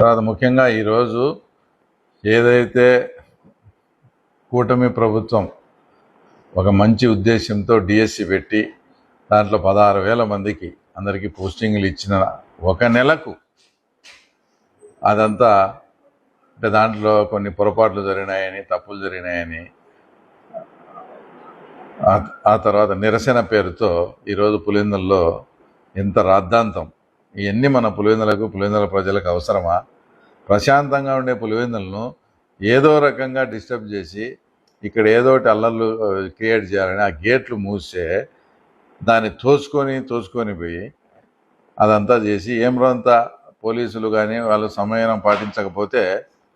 తర్వాత ముఖ్యంగా ఈరోజు ఏదైతే కూటమి ప్రభుత్వం ఒక మంచి ఉద్దేశంతో డిఎస్సి పెట్టి దాంట్లో 16,000 మందికి అందరికీ పోస్టింగ్లు ఇచ్చిన ఒక నెలకు అదంతా అంటే దాంట్లో కొన్ని పొరపాట్లు జరిగినాయని, తప్పులు జరిగినాయని, ఆ తర్వాత నిరసన పేరుతో ఈరోజు పులివెందులలో ఎంత రాద్ధాంతం. ఇవన్నీ మన పులివెందుల ప్రజలకు అవసరమా? ప్రశాంతంగా ఉండే పులివెందులను ఏదో రకంగా డిస్టర్బ్ చేసి ఇక్కడ ఏదోటి అల్లర్లు క్రియేట్ చేయాలని ఆ గేట్లు మూస్తే దాన్ని తోసుకొని పోయి అదంతా చేసి ఏమరంతా పోలీసులు కానీ వాళ్ళు సమయం పాటించకపోతే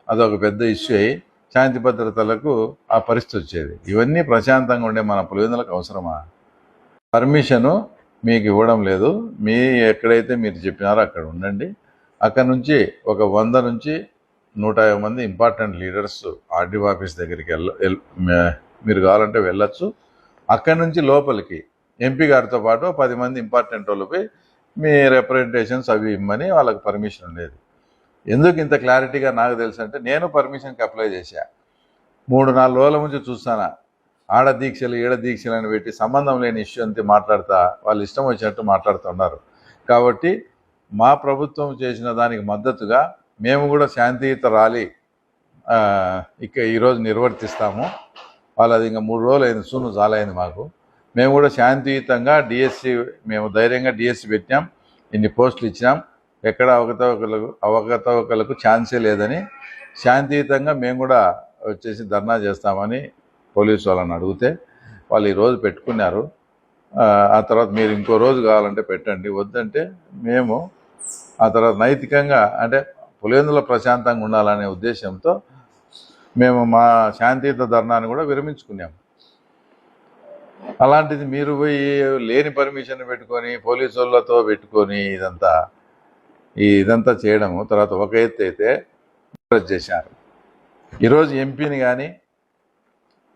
అదొక పెద్ద ఇష్యూ అయ్యి శాంతి భద్రతలకు ఆ పరిస్థితి వచ్చేది. ఇవన్నీ ప్రశాంతంగా ఉండే మన పులివెందులకు అవసరమా? పర్మిషను మీకు ఇవ్వడం లేదు. ఎక్కడైతే మీరు చెప్పినారో అక్కడ ఉండండి. అక్కడ నుంచి ఒక 100 నుంచి 150 మంది ఇంపార్టెంట్ లీడర్స్ ఆర్డీఓ ఆఫీస్ దగ్గరికి మీరు కావాలంటే వెళ్ళొచ్చు. అక్కడి నుంచి లోపలికి ఎంపీ గారితో పాటు 10 మంది ఇంపార్టెంట్ వాళ్ళపై మీ రిప్రజెంటేషన్స్ అవి ఇమ్మని వాళ్ళకి పర్మిషన్ ఉండేది. ఎందుకు ఇంత క్లారిటీగా నాకు తెలుసు అంటే నేను పర్మిషన్కి అప్లై చేశా. 3-4 రోజుల నుంచి చూస్తానా ఆడ దీక్షలు ఈడ దీక్షలు అని పెట్టి సంబంధం లేని ఇష్యూ అంతే మాట్లాడుతా వాళ్ళు ఇష్టం వచ్చినట్టు మాట్లాడుతున్నారు. కాబట్టి మా ప్రభుత్వం చేసిన దానికి మద్దతుగా మేము కూడా శాంతియుత ర్యాలీ ఈరోజు నిర్వర్తిస్తాము. వాళ్ళది ఇంకా 3 రోజులు అయింది, సూను చాలైంది మాకు. మేము కూడా శాంతియుతంగా డిఎస్సి మేము ధైర్యంగా డిఎస్సి పెట్టాం, ఇన్ని పోస్టులు ఇచ్చినాం, ఎక్కడ అవకతవకలకు ఛాన్సే లేదని శాంతియుతంగా మేము కూడా వచ్చేసి ధర్నా చేస్తామని పోలీసు వాళ్ళని అడిగితే వాళ్ళు ఈరోజు పెట్టుకున్నారు. ఆ తర్వాత మీరు ఇంకో రోజు కావాలంటే పెట్టండి, వద్దంటే మేము ఆ తర్వాత నైతికంగా అంటే పులివెందుల ప్రశాంతంగా ఉండాలనే ఉద్దేశంతో మేము మా శాంతియుత ధర్నాన్ని కూడా విరమించుకున్నాము. అలాంటిది మీరు పోయి లేని పర్మిషన్ పెట్టుకొని పోలీసు వాళ్ళతో పెట్టుకొని ఇదంతా చేయడము. తర్వాత ఒక ఎత్తు అయితే చేశారు. ఈరోజు ఎంపీని కానీ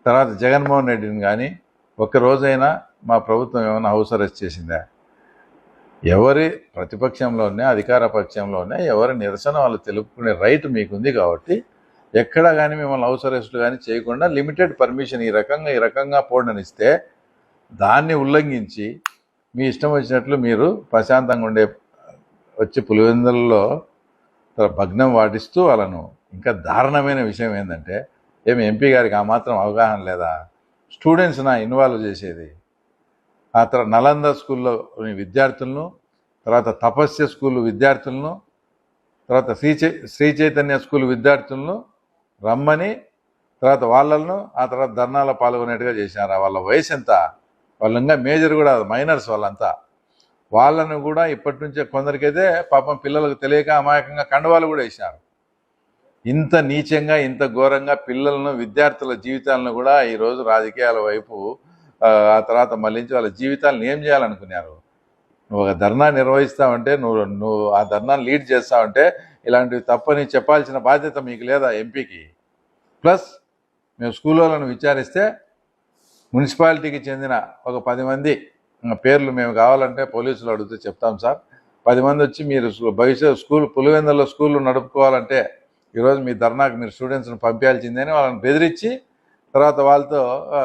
తర్వాత జగన్మోహన్ రెడ్డిని కానీ ఒక్కరోజైనా మా ప్రభుత్వం ఏమైనా హౌస్ అరెస్ట్ చేసిందా? ఎవరి ప్రతిపక్షంలోనే అధికార పక్షంలోనే ఎవరి నిరసన వాళ్ళు తెలుపుకునే రైట్ మీకుంది. కాబట్టి ఎక్కడా కానీ మిమ్మల్ని హౌస్ అరెస్టులు కానీ చేయకుండా లిమిటెడ్ పర్మిషన్ ఈ రకంగా పోండనిస్తే దాన్ని ఉల్లంఘించి మీ ఇష్టం వచ్చినట్లు మీరు ప్రశాంతంగా ఉండే వచ్చి పులివెందులలో భగ్నం వాటిస్తూ వాళ్ళను ఇంకా దారుణమైన విషయం ఏంటంటే ఏమి ఎంపీ గారికి ఆ మాత్రం అవగాహన లేదా? స్టూడెంట్స్ ఇన్వాల్వ్ చేసేది. ఆ తర్వాత నలంద స్కూల్లో విద్యార్థులను, తర్వాత తపస్య స్కూల్ విద్యార్థులను, తర్వాత శ్రీ చైతన్య స్కూల్ విద్యార్థులను రమ్మని తర్వాత వాళ్ళను ఆ తర్వాత ధర్నాలో పాల్గొనేట్టుగా చేశారు. వాళ్ళ వయసు ఎంత? వాళ్ళు ఇంకా మేజర్ కూడా మైనర్స్ వాళ్ళంతా. వాళ్ళను కూడా ఇప్పటి నుంచే కొందరికైతే పాపం పిల్లలకు తెలియక అమాయకంగా కండవాళ్ళు కూడా వేశారు. ఇంత నీచంగా ఇంత ఘోరంగా పిల్లలను విద్యార్థుల జీవితాలను కూడా ఈరోజు రాజకీయాల వైపు ఆ తర్వాత మళ్ళించి వాళ్ళ జీవితాలను ఏం చేయాలనుకున్నారు? నువ్వు ఒక ధర్నా నిర్వహిస్తావంటే నువ్వు ఆ ధర్నాను లీడ్ చేస్తావంటే ఇలాంటివి తప్పని చెప్పాల్సిన బాధ్యత మీకు లేదా ఎంపీకి? ప్లస్ మేము స్కూల్ వాళ్ళను విచారిస్తే మున్సిపాలిటీకి చెందిన ఒక 10 మంది పేర్లు మేము కావాలంటే పోలీసులు అడిగితే చెప్తాం సార్, 10 మంది వచ్చి మీరు భవిష్యత్ పులివెందులలో స్కూళ్ళు నడుపుకోవాలంటే ఈరోజు మీ ధర్నాకు మీరు స్టూడెంట్స్ని పంపించాల్సిందని వాళ్ళని బెదిరించి తర్వాత వాళ్ళతో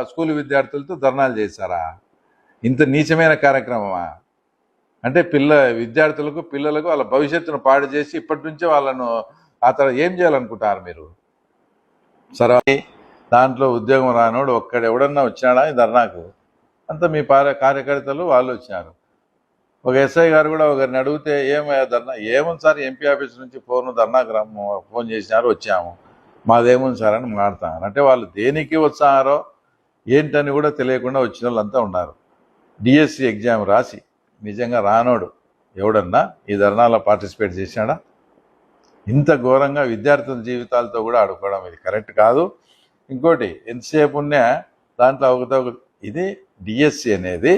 స్కూల్ విద్యార్థులతో ధర్నాలు చేశారా? ఇంత నీచమైన కార్యక్రమమా? అంటే పిల్లలకు వాళ్ళ భవిష్యత్తును పాడు చేసి ఇప్పటి నుంచే వాళ్ళను ఆ తర్వాత ఏం చేయాలనుకుంటారు మీరు? సరే, దాంట్లో ఉద్యోగం రానోడు ఎవడన్నా వచ్చాడా ఈ ధర్నాకు? అంతా మీ కార్యకర్తలు వాళ్ళు వచ్చినారు. ఒక ఎస్ఐ గారు కూడా ఒకరిని అడిగితే ధర్నా ఏముంది సార్, ఎంపీ ఆఫీస్ నుంచి ధర్నాకు ఫోన్ చేసినారు, వచ్చాము, మాదేముంది సార్ అని మాట్లాడతారు. అంటే వాళ్ళు దేనికి వచ్చారో ఏంటని కూడా తెలియకుండా వచ్చిన వాళ్ళంతా ఉన్నారు. డిఎస్సి ఎగ్జామ్ రాసి నిజంగా రానోడు ఎవడన్నా ఈ ధర్నాలో పార్టిసిపేట్ చేశాడా? ఇంత ఘోరంగా విద్యార్థుల జీవితాలతో కూడా ఆడుకోవడం ఇది కరెక్ట్ కాదు. ఇంకోటి ఎంతసేపు ఉన్నా దాంట్లో ఇది డిఎస్సి అనేది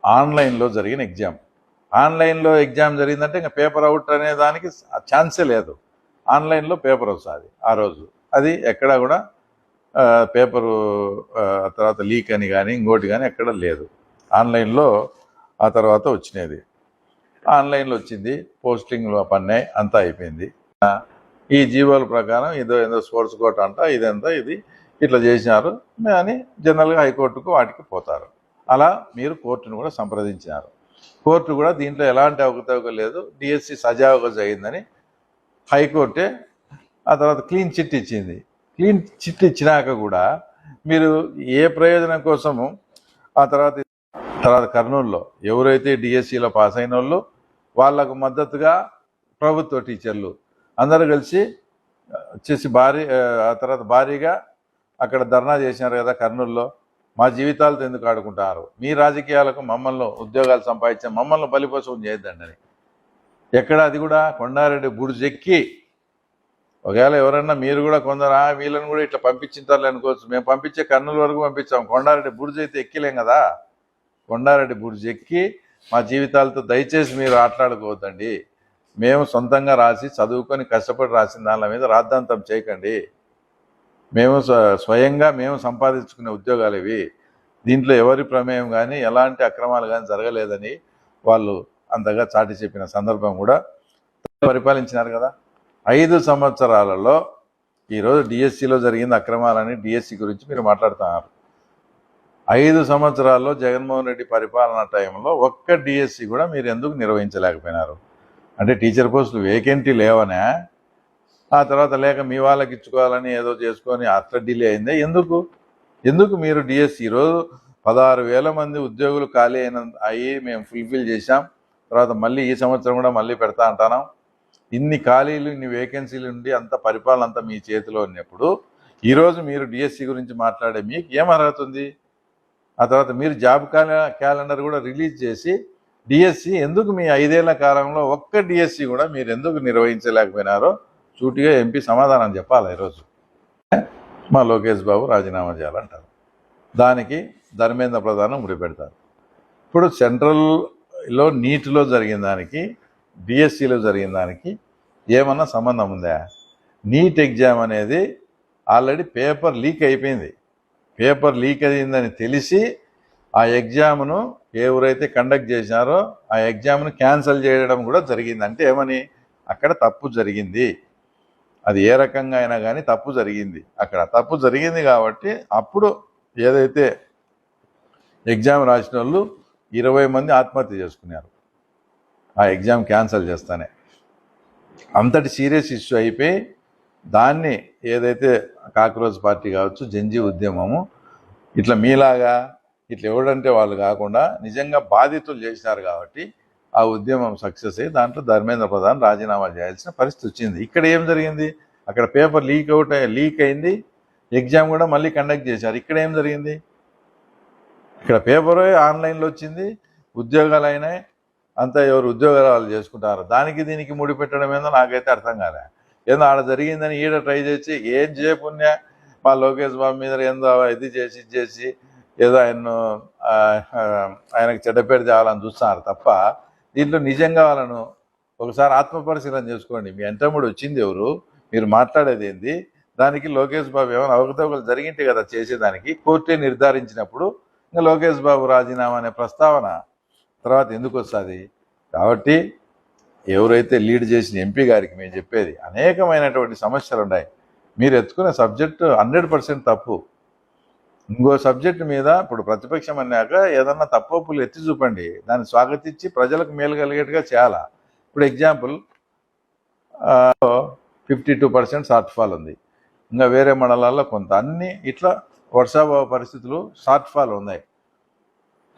ఆన్లైన్లో జరిగిన ఎగ్జామ్. ఆన్లైన్లో ఎగ్జామ్ జరిగిందంటే ఇంకా పేపర్ అవుట్ అనే దానికి ఛాన్సే లేదు. ఆన్లైన్లో పేపర్ వస్తుంది ఆ రోజు. అది ఎక్కడా కూడా పేపరు తర్వాత లీక్ అని కానీ ఇంకోటి కానీ ఎక్కడ లేదు. ఆన్లైన్లో ఆ తర్వాత వచ్చినది, ఆన్లైన్లో వచ్చింది, పోస్టింగ్లు పన్నాయి, అంతా అయిపోయింది. ఈ జీవోల ప్రకారం ఏదో స్పోర్ట్స్ కోట అంట ఇది ఇట్లా చేసినారు అని జనరల్గా హైకోర్టుకు వాటికి పోతారు. అలా మీరు కోర్టును కూడా సంప్రదించినారు. కోర్టు కూడా దీంట్లో ఎలాంటి అవకతవక లేదు, డిఎస్సి సజావుగా జరిగిందని హైకోర్టే ఆ తర్వాత క్లీన్ చిట్ ఇచ్చింది. క్లీన్ చిట్ ఇచ్చినాక కూడా మీరు ఏ ప్రయోజనం కోసము ఆ తర్వాత కర్నూలులో ఎవరైతే డిఎస్సిలో పాస్ అయిన వాళ్ళు వాళ్లకు మద్దతుగా ప్రభుత్వ టీచర్లు అందరూ కలిసి వచ్చేసి ఆ తర్వాత భారీగా అక్కడ ధర్నా చేసినారు కదా కర్నూలులో. మా జీవితాలతో ఎందుకు ఆడుకుంటారు, మీ రాజకీయాలకు మమ్మల్ని ఉద్యోగాలు సంపాదించే మమ్మల్ని బలిపోసం చేయొద్దండి అని. ఎక్కడ అది కూడా కొండారెడ్డి బుడిజెక్కి, ఒకవేళ ఎవరన్నా మీరు కూడా కొందరు వీళ్ళని కూడా ఇట్లా పంపించింటారు అనుకోవచ్చు. మేము పంపించే కర్నూలు వరకు పంపించాం, కొండారెడ్డి బుడిజి అయితే ఎక్కిలేం కదా. కొండారెడ్డి బుడిజి ఎక్కి మా జీవితాలతో దయచేసి మీరు ఆటలాడుకోవద్దండి, మేము సొంతంగా రాసి చదువుకొని కష్టపడి రాసిన దాని మీద రాద్ధాంతం చేయకండి, మేము స్వయంగా మేము సంపాదించుకునే ఉద్యోగాలు ఇవి, దీంట్లో ఎవరి ప్రమేయం కానీ ఎలాంటి అక్రమాలు కానీ జరగలేదని వాళ్ళు అంతగా చాటి చెప్పిన సందర్భం కూడా పరిపాలించినారు కదా. 5 సంవత్సరాలలో ఈరోజు డిఎస్సిలో జరిగిన అక్రమాలని డిఎస్సి గురించి మీరు మాట్లాడుతున్నారు. 5 సంవత్సరాల్లో జగన్మోహన్ రెడ్డి పరిపాలన టైంలో ఒక్క డిఎస్సి కూడా మీరు ఎందుకు నిర్వహించలేకపోయినారు? అంటే టీచర్ పోస్టులు వేకెంటీ లేవనే, ఆ తర్వాత లేక మీ వాళ్ళకి ఇచ్చుకోవాలని ఏదో చేసుకొని అట్లా డిలే అయిందే ఎందుకు మీరు డిఎస్సి ఈరోజు 16,000 మంది ఉద్యోగులు ఖాళీ అయ్యి మేము ఫుల్ఫిల్ చేశాం. తర్వాత మళ్ళీ ఈ సంవత్సరం కూడా మళ్ళీ పెడతా అంటున్నాం. ఇన్ని ఖాళీలు ఇన్ని వేకెన్సీలు ఉండి అంత పరిపాలన అంతా మీ చేతిలో ఉన్నప్పుడు ఈరోజు మీరు డిఎస్సి గురించి మాట్లాడే మీకు ఏం అర్హత ఉంది? ఆ తర్వాత మీరు జాబ్ క్యాలెండర్ కూడా రిలీజ్ చేసి డిఎస్సి ఎందుకు మీ 5 ఏళ్ల కాలంలో ఒక్క డిఎస్సి కూడా మీరు ఎందుకు నిర్వహించలేకపోయినారో సూటిగా ఎంపీ సమాధానం చెప్పాలి. ఈరోజు మా లోకేష్ బాబు రాజీనామా చేయాలంటారు, దానికి ధర్మేంద్ర ప్రధానం ముడిపెడతారు. ఇప్పుడు సెంట్రల్లో నీటిలో జరిగిన దానికి డిఎస్సిలో జరిగిన దానికి ఏమన్నా సంబంధం ఉందా? నీట్ ఎగ్జామ్ అనేది ఆల్రెడీ పేపర్ లీక్ అయిపోయింది. పేపర్ లీక్ అయిందని తెలిసి ఆ ఎగ్జామ్ను ఎవరైతే కండక్ట్ చేసినారో ఆ ఎగ్జామ్ను క్యాన్సిల్ చేయడం కూడా జరిగింది. అంటే ఏమని, అక్కడ తప్పు జరిగింది, అది ఏ రకంగా అయినా కానీ తప్పు జరిగింది. అక్కడ తప్పు జరిగింది కాబట్టి అప్పుడు ఏదైతే ఎగ్జామ్ రాసిన వాళ్ళు 20 మంది ఆత్మహత్య చేసుకున్నారు ఆ ఎగ్జామ్ క్యాన్సిల్ చేస్తానే. అంతటి సీరియస్ ఇష్యూ అయిపోయి దాన్ని ఏదైతే కాక్రోచ్ పార్టీ కావచ్చు, జంజీ ఉద్యమము ఇట్లా మీలాగా ఇట్లా ఎవడంటే వాళ్ళు కాకుండా నిజంగా బాధితులు చేసినారు కాబట్టి ఆ ఉద్యమం సక్సెస్ అయ్యి దాంట్లో ధర్మేంద్ర ప్రధాన్ రాజీనామా చేయాల్సిన పరిస్థితి వచ్చింది. ఇక్కడ ఏం జరిగింది? అక్కడ పేపర్ లీక్ అయింది, ఎగ్జామ్ కూడా మళ్ళీ కండక్ట్ చేశారు. ఇక్కడ ఏం జరిగింది? ఇక్కడ పేపర్ ఆన్లైన్లో వచ్చింది, ఉద్యోగాలు అయినాయి, అంతా ఎవరు ఉద్యోగాలు వాళ్ళు చేసుకుంటారు. దానికి దీనికి ముడిపెట్టడం ఏందో నాకైతే అర్థం కాలే. ఏందో ఆడ జరిగిందని ఈడ ట్రై చేసి ఏం చేయపుణ్యా మా లోకేష్ బాబు మీద ఏందో ఇది చేసి ఏదో ఆయనకు చెడ్డపేరు తేవాలని చూస్తున్నారు తప్ప దీంట్లో నిజంగా వాళ్ళను ఒకసారి ఆత్మపరిశీలన చేసుకోండి. మీ ఎంటముడు వచ్చింది ఎవరు, మీరు మాట్లాడేది ఏంది? దానికి లోకేష్ బాబు ఏమైనా అవకతవకలు జరిగింటే కదా చేసేదానికి. కోర్టే నిర్ధారించినప్పుడు ఇంకా లోకేష్ బాబు రాజీనామా అనే ప్రస్తావన తర్వాత ఎందుకు వస్తుంది? కాబట్టి ఎవరైతే లీడ్ చేసిన ఎంపీ గారికి మేము చెప్పేది, అనేకమైనటువంటి సమస్యలు ఉన్నాయి. మీరు ఎత్తుకునే సబ్జెక్టు 100% తప్పు. ఇంకో సబ్జెక్టు మీద ఇప్పుడు ప్రతిపక్షం అన్నాక ఏదన్నా తప్పులు ఎత్తి చూపండి, దాన్ని స్వాగతించి ప్రజలకు మేలు కలిగేట్టుగా చేయాలా. ఇప్పుడు ఎగ్జాంపుల్ 52% షార్ట్ ఫాల్ ఉంది, ఇంకా వేరే మండలాల్లో కొంత, అన్ని ఇట్లా వర్షాభావ పరిస్థితులు షార్ట్ ఫాల్ ఉన్నాయి.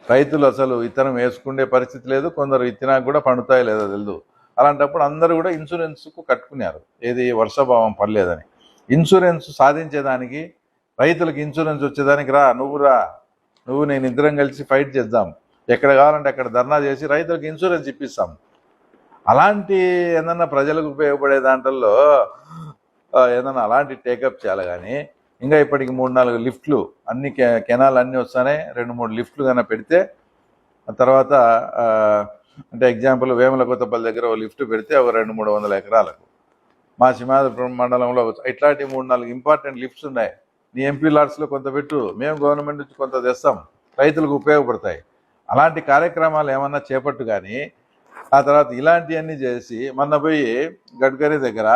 రైతులు అసలు విత్తనం వేసుకునే పరిస్థితి లేదు, కొందరు విత్తనాకు కూడా పండుతాయో లేదో తెలియదు. అలాంటప్పుడు అందరూ కూడా ఇన్సూరెన్స్కు కట్టుకున్నారు, ఏది వర్షాభావం పడలేదని. ఇన్సూరెన్స్ సాధించేదానికి, రైతులకు ఇన్సూరెన్స్ వచ్చేదానికి నువ్వు నేను ఇద్దరం కలిసి ఫైట్ చేద్దాం, ఎక్కడ కావాలంటే అక్కడ ధర్నా చేసి రైతులకు ఇన్సూరెన్స్ ఇప్పిస్తాం. అలాంటి ఏదన్నా ప్రజలకు ఉపయోగపడే దాంట్లో ఏదన్నా అలాంటి టేకప్ చేయాలి. కానీ ఇంకా ఇప్పటికి 3-4 లిఫ్ట్లు, అన్ని కెనాల్ అన్నీ వస్తానే 2-3 లిఫ్ట్లు కన్నా పెడితే, తర్వాత అంటే ఎగ్జాంపుల్ వేముల కొత్తపల్లి దగ్గర ఒక లిఫ్ట్ పెడితే ఒక 200-300 ఎకరాలకు, మా సింహాద్రి మండలంలో ఇట్లాంటి 3-4 ఇంపార్టెంట్ లిఫ్ట్స్ ఉన్నాయి. నీ ఎంపీ లాట్స్లో కొంత పెట్టు, మేము గవర్నమెంట్ నుంచి కొంత తెస్తాం, రైతులకు ఉపయోగపడతాయి. అలాంటి కార్యక్రమాలు ఏమన్నా చేపట్టు. కానీ ఆ తర్వాత ఇలాంటివన్నీ చేసి మొన్న పోయి గడ్కరీ దగ్గర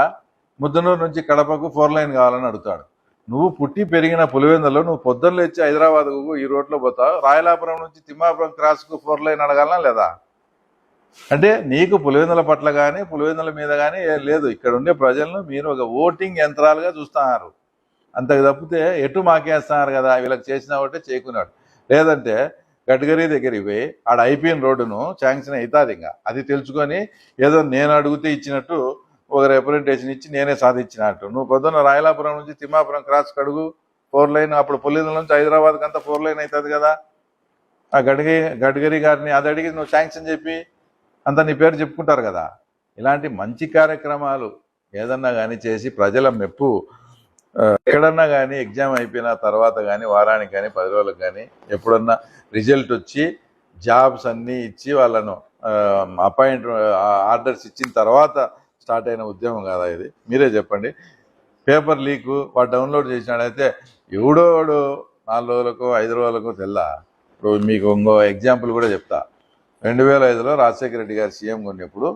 ముద్దనూరు నుంచి కడపకు 4 లైన్ కావాలని అడుగుతాడు. నువ్వు పుట్టి పెరిగిన పులివెందులో నువ్వు పొద్దున్న లేచి హైదరాబాద్కు ఈ రోడ్లో పోతావు, రాయలాపురం నుంచి తిమ్మాపురం క్రాస్కు 4 లైన్ అడగాలనా లేదా? అంటే నీకు పులివెందుల పట్ల కానీ పులివెందుల మీద కానీ లేదు. ఇక్కడ ఉండే ప్రజలను మీరు ఒక ఓటింగ్ యంత్రాలుగా చూస్తున్నారు. అంతకు తప్పితే ఎటు మాకేస్తున్నారు కదా, వీళ్ళకి చేసినా ఒకటే చేయకున్నాడు. లేదంటే గడ్కరీ దగ్గరికి పోయి ఆడ అయిపోయిన రోడ్డును శాంక్షన్ అవుతుంది, ఇంకా అది తెలుసుకొని ఏదో నేను అడిగితే ఇచ్చినట్టు ఒక రిప్రజెంటేషన్ ఇచ్చి నేనే సాధించినట్టు. నువ్వు పొద్దున్న రాయలాపురం నుంచి తిమ్మాపురం క్రాస్ కడుగు 4 లైన్, అప్పుడు పులివెందుల నుంచి హైదరాబాద్కి అంతా 4 లైన్ అవుతుంది కదా. ఆ గడ్కరీ గారిని అది అడిగి నువ్వు శాంక్షన్ చెప్పి అంతా నీ పేరు చెప్పుకుంటారు కదా. ఇలాంటి మంచి కార్యక్రమాలు ఏదన్నా కానీ చేసి ప్రజల మెప్పు ఎక్కడన్నా కానీ ఎగ్జామ్ అయిపోయిన తర్వాత కానీ వారానికి కానీ 10 రోజులకు కానీ ఎప్పుడన్నా రిజల్ట్ వచ్చి జాబ్స్ అన్నీ ఇచ్చి వాళ్ళను ఆర్డర్స్ ఇచ్చిన తర్వాత స్టార్ట్ అయిన ఉద్యమం కదా ఇది. మీరే చెప్పండి. పేపర్ లీకు వాడు డౌన్లోడ్ చేసినాడైతే ఎవడోడు 4 రోజులకు 5 రోజులకు తెల్లా. ఇప్పుడు మీకు ఇంకో ఎగ్జాంపుల్ కూడా చెప్తా. 2005లో రాజశేఖర రెడ్డి గారు సీఎంగా ఉన్నప్పుడు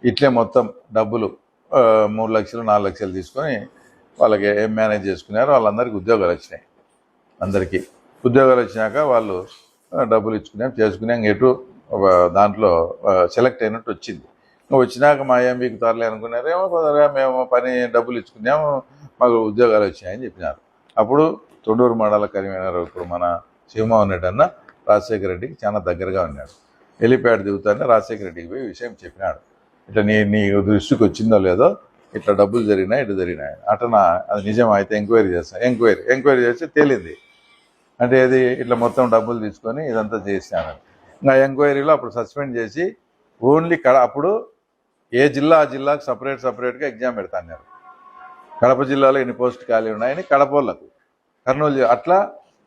ఇట్లే మొత్తం డబ్బులు 3 లక్షలు 4 లక్షలు తీసుకొని వాళ్ళకి ఏం మేనేజ్ చేసుకున్నారు. వాళ్ళందరికీ ఉద్యోగాలు వచ్చినాయి. అందరికీ ఉద్యోగాలు వచ్చినాక వాళ్ళు డబ్బులు ఇచ్చుకున్నాం చేసుకున్నాం. ఎటు దాంట్లో సెలెక్ట్ అయినట్టు వచ్చింది. వచ్చినాక మా ఏం బిగుతారులే అనుకున్నారేమో, కొందరుగా మేము డబ్బులు ఇచ్చుకున్నాము మాకు ఉద్యోగాలు వచ్చాయని చెప్పినారు. అప్పుడు తొండూరు మండల కన్వీనర్ ఇప్పుడు మన శివమోహన్ రెడ్డి అన్న రాజశేఖర రెడ్డికి చాలా దగ్గరగా ఉన్నాడు. హెలిప్యాడ్ దిగుతానే రాజశేఖర రెడ్డికి పోయి విషయం చెప్పినాడు. ఇట్లా నీ దృష్టికి వచ్చిందో లేదో, ఇట్లా డబ్బులు జరిగినాయి, ఇటు జరిగినాయి అట్లా, అది నిజం అయితే ఎంక్వైరీ చేస్తాను. ఎంక్వైరీ చేస్తే తేలింది. అంటే ఇది ఇట్లా మొత్తం డబ్బులు తీసుకొని ఇదంతా చేసినాను. ఇంకా ఎంక్వైరీలో అప్పుడు సస్పెండ్ చేసి ఓన్లీ అప్పుడు ఏ జిల్లా ఆ జిల్లాకు సపరేట్గా ఎగ్జామ్ పెడతాన్నారు. కడప జిల్లాలో ఎన్ని పోస్ట్ ఖాళీ ఉన్నాయని కడప కర్నూలు అట్లా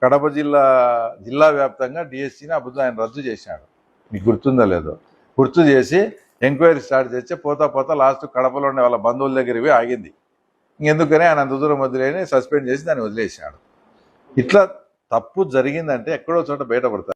కడప జిల్లా వ్యాప్తంగా డిఎస్సిని అప్పుడు ఆయన రద్దు చేసినాడు. మీకు గుర్తుందో లేదో. గుర్తు చేసి ఎంక్వైరీ స్టార్ట్ చేస్తే పోతా లాస్ట్ కడపలో ఉండే వాళ్ళ బంధువుల దగ్గరికి ఆగింది. ఇంకెందుకని ఆయన అంత దూరం వదిలేని సస్పెండ్ చేసి దాన్ని వదిలేసినాడు. ఇట్లా తప్పు జరిగిందంటే ఎక్కడో చోట బయటపడతారు.